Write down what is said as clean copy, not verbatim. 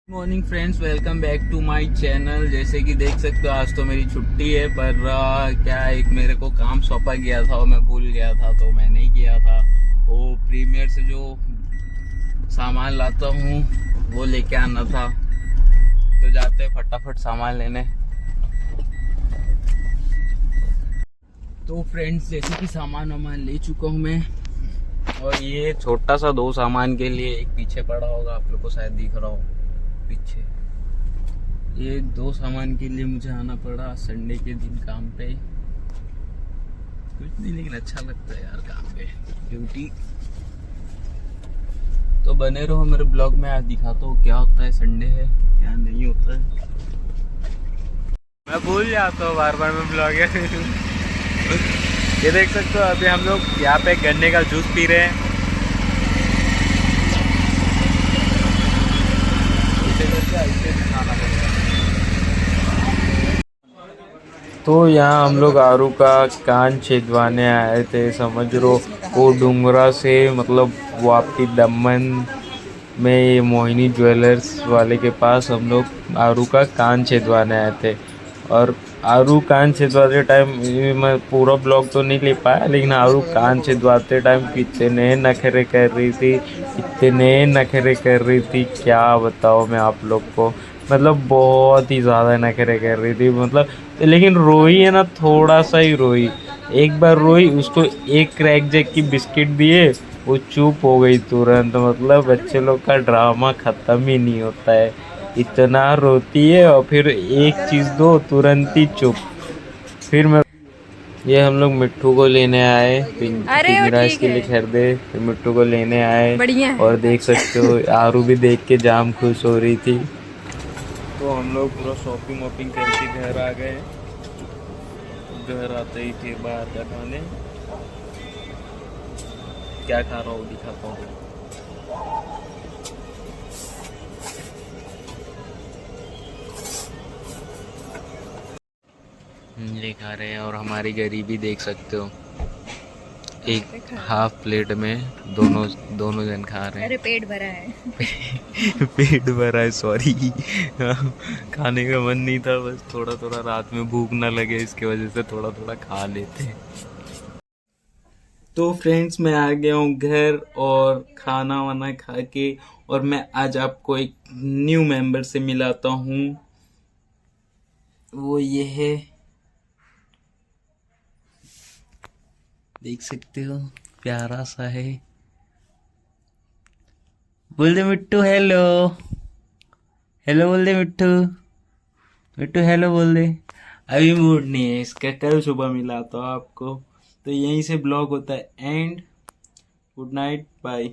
Morning friends, welcome back to my channel. जैसे कि देख सकते हो आज तो मेरी छुट्टी है, पर क्या एक मेरे को काम सौंपा गया था और मैं भूल गया था तो मैं नहीं किया था। वो प्रीमियर से जो सामान लाता हूँ वो लेके आना था, तो जाते हैं फटाफट सामान लेने। तो फ्रेंड्स जैसे कि सामान ले चुका हूँ मैं, और ये छोटा सा 2 सामान के लिए एक पीछे पड़ा होगा, आप लोग को शायद दिख रहा हो पीछे। ये 2 सामान के लिए मुझे आना पड़ा संडे के दिन काम पे। कुछ नहीं, लेकिन अच्छा लगता है यार काम पे ड्यूटी। तो बने रहो मेरे ब्लॉग में, आज दिखाता हूँ क्या होता है, संडे है क्या नहीं होता है। मैं भूल जाता हूँ बार बार मैं ब्लॉग ये देख सकते हो अभी हम लोग यहाँ पे गन्ने का जूस पी रहे हैं। तो यहाँ हम लोग आरू का कान छिदवाने आए थे, समझ लो वो डूंगरा से, मतलब वो आपकी दमन में ये मोहिनी ज्वेलर्स वाले के पास हम लोग आरू का कान छिदवाने आए थे। और आरू कान छिदवाते टाइम मैं पूरा ब्लॉग तो नहीं ले पाया, लेकिन आरू कान छिदवाते टाइम कितने नखरे कर रही थी, इतने नखरे कर रही थी क्या बताओ मैं आप लोग को। मतलब बहुत ही ज़्यादा नखरे कर रही थी, मतलब लेकिन रोई है ना, थोड़ा सा ही रोई। एक बार रोई, उसको एक क्रैक जैक की बिस्किट दिए, वो चुप हो गई तुरंत। मतलब बच्चे लोग का ड्रामा ख़त्म ही नहीं होता है, इतना रोती है और फिर एक चीज़ दो तुरंत ही चुप। फिर मैं ये हम लोग मिट्ठू को लेने आए, पिंजरा इसके लिए खरीदे, फिर मिट्ठू को लेने आए। और देख सकते हो आरू भी देख के जाम खुश हो रही थी। तो हम लोग पूरा शॉपिंग वॉपिंग करके घर आ गए। घर आते ही फिर बाहर का खाने, क्या खा रहा हूँ दिखाता हूँ। ये खा रहे हैं, और हमारी गरीबी देख सकते हो, एक हाफ प्लेट में दोनों जन खा रहे हैं। अरे पेट भरा है पेट भरा है, सॉरी खाने का मन नहीं था, बस थोड़ा थोड़ा रात में भूख ना लगे इसके वजह से थोड़ा थोड़ा खा लेते हैं। तो फ्रेंड्स मैं आ गया हूँ घर और खाना वाना खा के, और मैं आज आपको एक न्यू मेंबर से मिलाता हूँ। वो ये है, देख सकते हो प्यारा सा है। बोल दे मिट्टू हेलो, हेलो बोल दे मिट्टू, मिट्टू हेलो बोल दे। अभी मूड नहीं है इसका, कल सुबह मिलाता हूँ आपको। तो यहीं से ब्लॉग होता है एंड। Good night, bye.